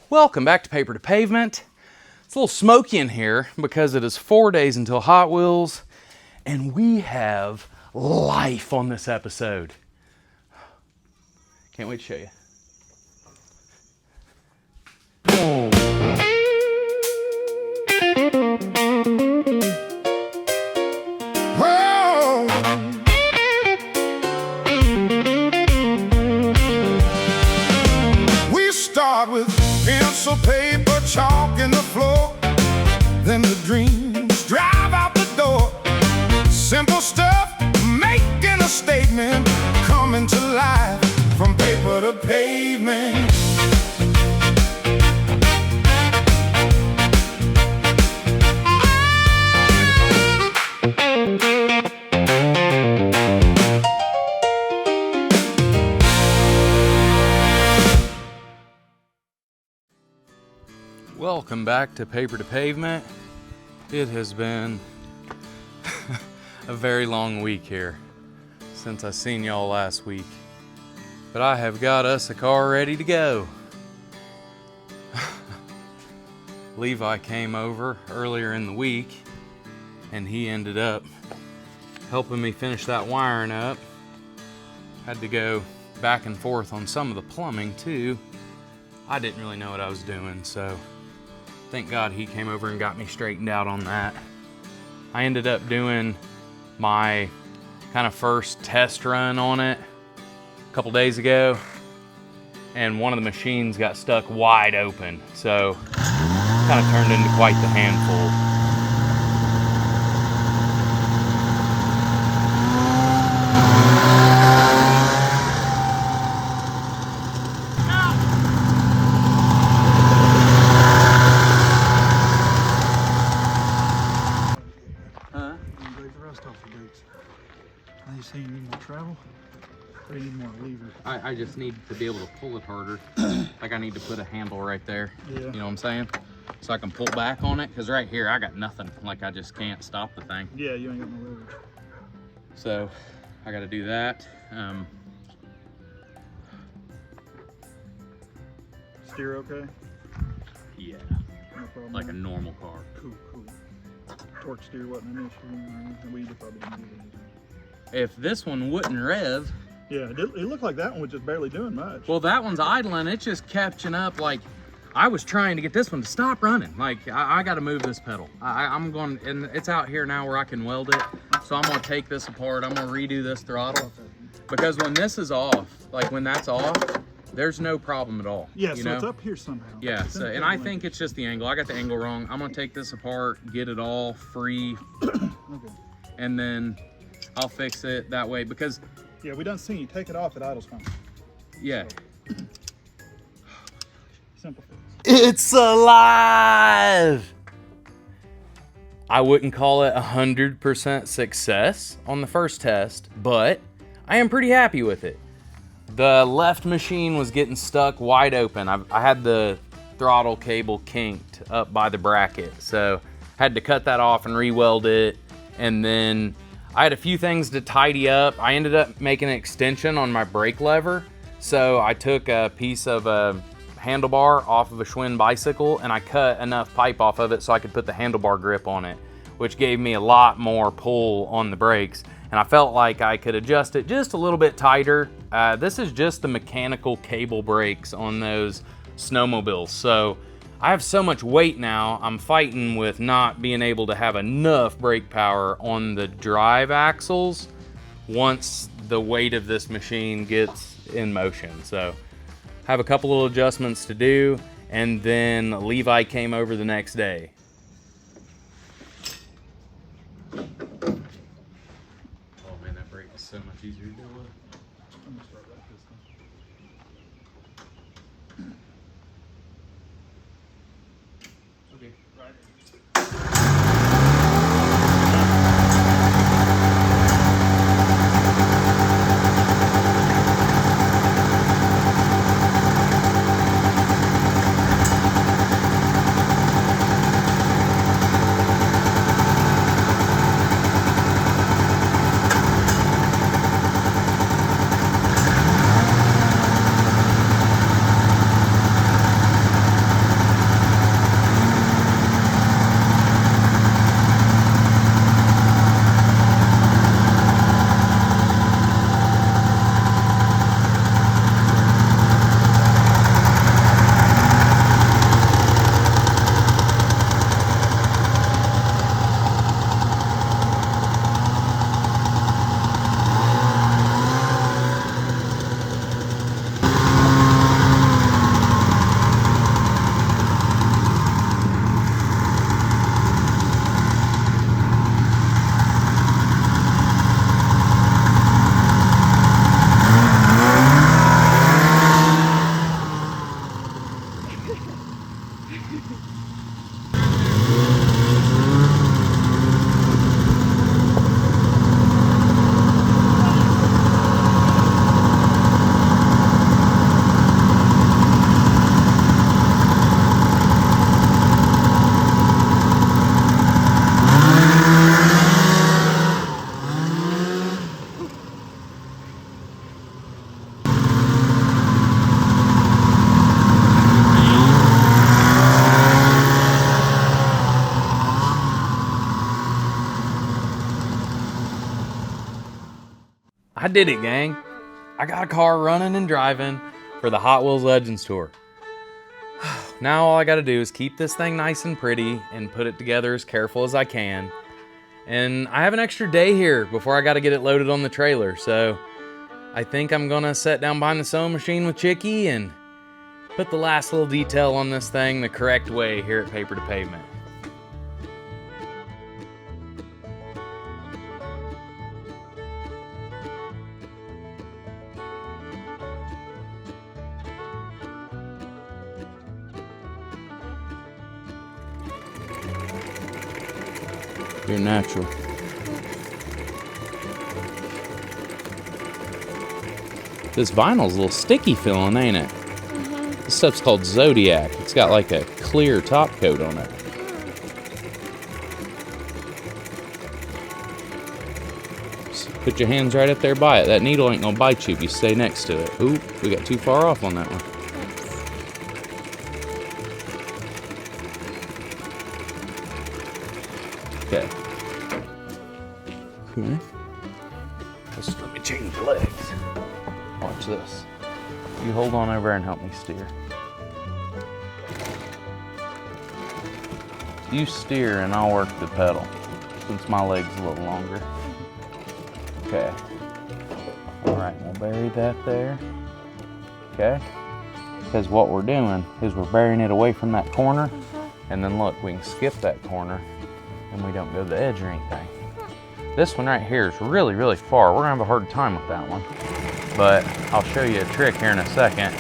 Welcome back to Paper to Pavement. It's a little smoky in here because it is 4 days until Hot Wheels, and we have life on this episode. Can't wait to show you. We start with pencil, paper, chalk in the floor. Then the dreams drive out the door. Simple stuff, making a statement, coming to life from paper to pavement. Welcome back to Paper to Pavement. It has been a very long week here since I seen y'all last week. But I have got us a car ready to go. Levi came over earlier in the week and he ended up helping me finish that wiring up. Had to go back and forth on some of the plumbing too. I didn't really know what I was doing, so thank God he came over and got me straightened out on that. I ended up doing my kind of first test run on it a couple days ago, and one of the machines got stuck wide open, so kind of turned into quite the handful. So you need more travel, or you need more lever? I just need to be able to pull it harder. Like I need to put a handle right there. Yeah. You know what I'm saying? So I can pull back on it, because right here I got nothing. Like I just can't stop the thing. Yeah, you ain't got no leverage. So I got to do that. Steer okay? Yeah. No problem. Like a normal car. Cool. Torque steer wasn't an issue, and we probably didn't do anything. If this one wouldn't rev. Yeah, it looked like that one was just barely doing much. Well, that one's idling. It's just catching up. Like I was trying to get this one to stop running. Like I got to move this pedal. I'm going, and it's out here now where I can weld it. So I'm going to take this apart. I'm going to redo this throttle, because when this is off, like when that's off, there's no problem at all. Yeah, so it's up here somehow. Yeah, so, and I think it's just the angle. I got the angle wrong. I'm going to take this apart, get it all free, Okay. and then I'll fix it that way, because Yeah, we done seen you take it off, it idles fine. yeah. Simple fix. It's alive! I wouldn't call it 100% success on the first test, but I am pretty happy with it. The left machine was getting stuck wide open. I had the throttle cable kinked up by the bracket, so had to cut that off and re-weld it, and then I had a few things to tidy up. I ended up making an extension on my brake lever. So I took a piece of a handlebar off of a Schwinn bicycle and I cut enough pipe off of it so I could put the handlebar grip on it, which gave me a lot more pull on the brakes. And I felt like I could adjust it just a little bit tighter. This is just the mechanical cable brakes on those snowmobiles. So I have so much weight now, I'm fighting with not being able to have enough brake power on the drive axles once the weight of this machine gets in motion. So I have a couple little adjustments to do, and then Levi came over the next day. Oh man, that brake is so much easier to deal with. I'm gonna start like this one. Okay. Right. I did it, gang. I got a car running and driving for the Hot Wheels Legends Tour. Now all I gotta do is keep this thing nice and pretty and put it together as careful as I can. And I have an extra day here before I gotta get it loaded on the trailer, so I think I'm gonna sit down behind the sewing machine with Chicky and put the last little detail on this thing the correct way here at Paper to Pavement. You're natural. This vinyl's a little sticky feeling, ain't it? This stuff's called Zodiac. It's got like a clear top coat on it. Just put your hands right up there by it. That needle ain't gonna bite you if you stay next to it. Ooh, we got too far off on that one. Okay. Okay. Let me change the legs. Watch this. You hold on over and help me steer. You steer and I'll work the pedal since my leg's a little longer. Okay. All right, we'll bury that there. Okay. Because what we're doing is we're burying it away from that corner, and then look, we can skip that corner and we don't go to the edge or anything. This one right here is really, really far. We're gonna have a hard time with that one, but I'll show you a trick here in a second.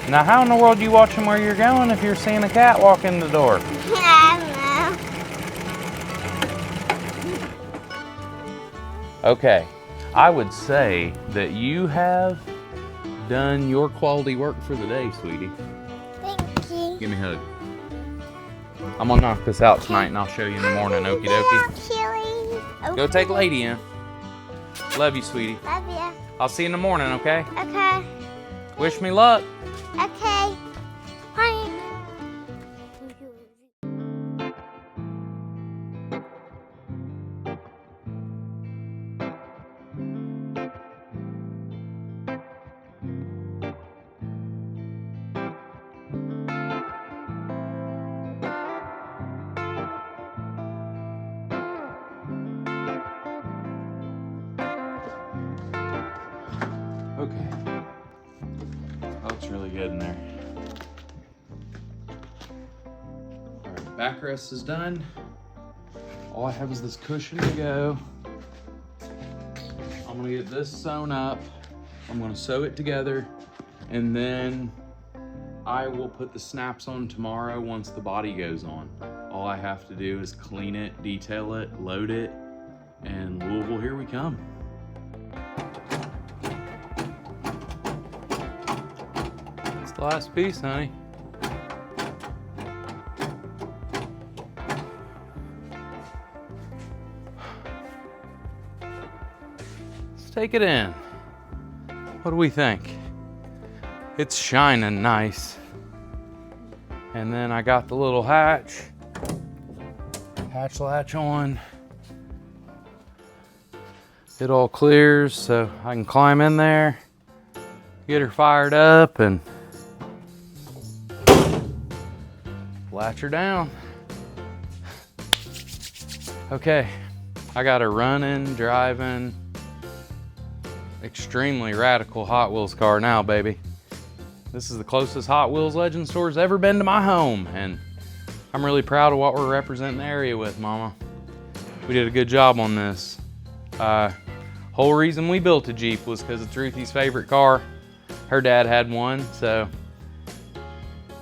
Now, how in the world are you watching where you're going if you're seeing a cat walk in the door? I don't know. Okay, I would say that you have done your quality work for the day, sweetie. Thank you. Give me a hug. I'm gonna knock this out tonight and I'll show you in the morning, okie dokie. Chili. Go take Lady in. Love you, sweetie. Love ya. I'll see you in the morning, okay? Okay. Wish me luck. Okay. Bye. Okay. Oh, it's really good in there. All right, backrest is done. All I have is this cushion to go. I'm gonna get this sewn up. I'm gonna sew it together, and then I will put the snaps on tomorrow once the body goes on. All I have to do is clean it, detail it, load it, and Louisville, here we come. It's the last piece, honey. Let's take it in. What do we think? It's shining nice. And then I got the little hatch latch on. It all clears so I can climb in there, get her fired up, and latch her down. Okay, I got a running, driving, extremely radical Hot Wheels car now, baby. This is the closest Hot Wheels Legends Tour's ever been to my home, and I'm really proud of what we're representing the area with, Mama. We did a good job on this. Whole reason we built a Jeep was because it's Ruthie's favorite car. Her dad had one, so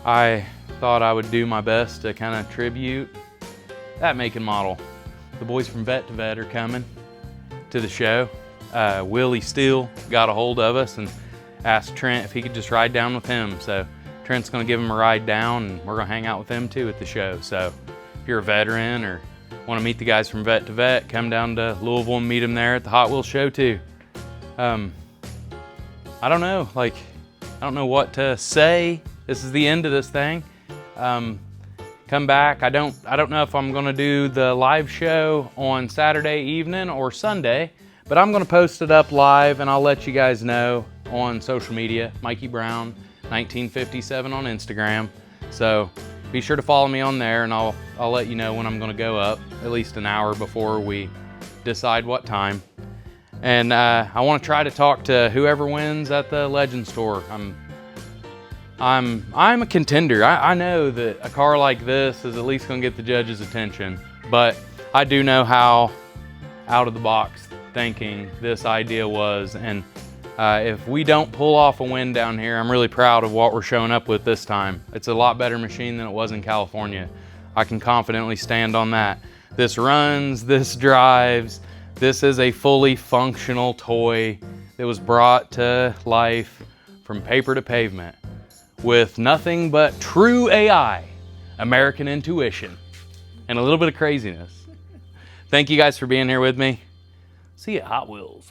I thought I would do my best to kind of tribute that make and model. The boys from Vet to Vet are coming to the show. Willie Steele got a hold of us and asked Trent if he could just ride down with him. So Trent's gonna give him a ride down, and we're gonna hang out with them too at the show. So if you're a veteran or wanna meet the guys from Vet to Vet, come down to Louisville and meet them there at the Hot Wheels show too. I don't know, I don't know what to say. This is the end of this thing. Come back. I don't know if I'm gonna do the live show on Saturday evening or Sunday, but I'm gonna post it up live and I'll let you guys know on social media, Mikey Brown 1957 on Instagram. So be sure to follow me on there, and I'll let you know when I'm gonna go up, at least an hour before we decide what time. And I want to try to talk to whoever wins at the Legends Tour. I'm a contender. I know that a car like this is at least gonna get the judges' attention, but I do know how out of the box thinking this idea was, and if we don't pull off a win down here, I'm really proud of what we're showing up with this time. It's a lot better machine than it was in California. I can confidently stand on that. This runs, this drives. This is a fully functional toy that was brought to life from paper to pavement with nothing but true AI, American intuition, and a little bit of craziness. Thank you guys for being here with me. See you at Hot Wheels.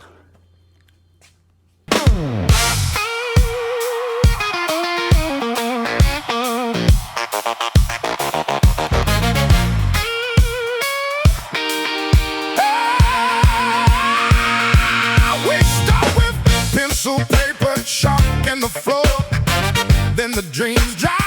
Paper, chalk, and the floor. Then the dreams dry